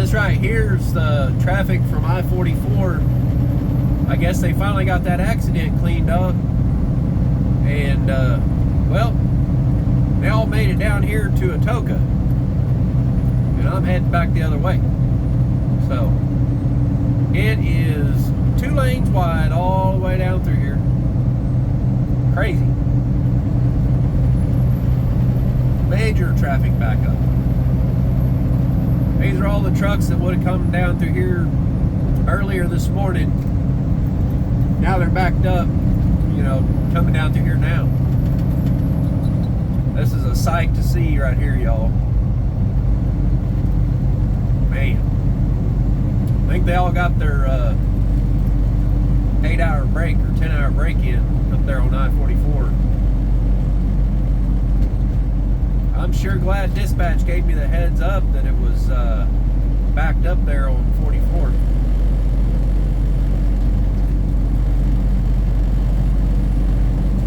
This right here is the traffic from I-44. I guess they finally got that accident cleaned up. And, well, they all made it down here to Atoka. And I'm heading back the other way. So, it is 2 lanes wide all the way down through here. Crazy. Major traffic backup. These are all the trucks that would have come down through here earlier this morning. Now they're backed up, you know, coming down through here now. This is a sight to see right here, y'all. Man. I think they all got their 8-hour break or 10-hour break in up there on I-44. I'm sure glad dispatch gave me the heads up that it was backed up there on 44.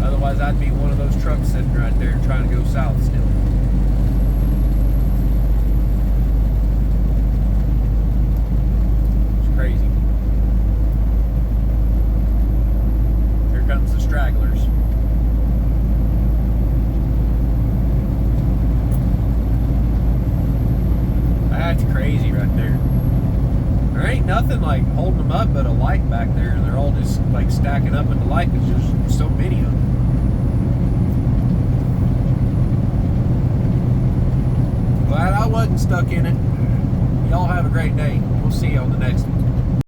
Otherwise, I'd be one of those trucks sitting right there trying to go south still. It's crazy. Here comes the stragglers. That's crazy right there. There ain't nothing like holding them up but a light back there, and they're all just like stacking up in the light because there's so many of them. Glad I wasn't stuck in it. Y'all have a great day. We'll see you on the next one.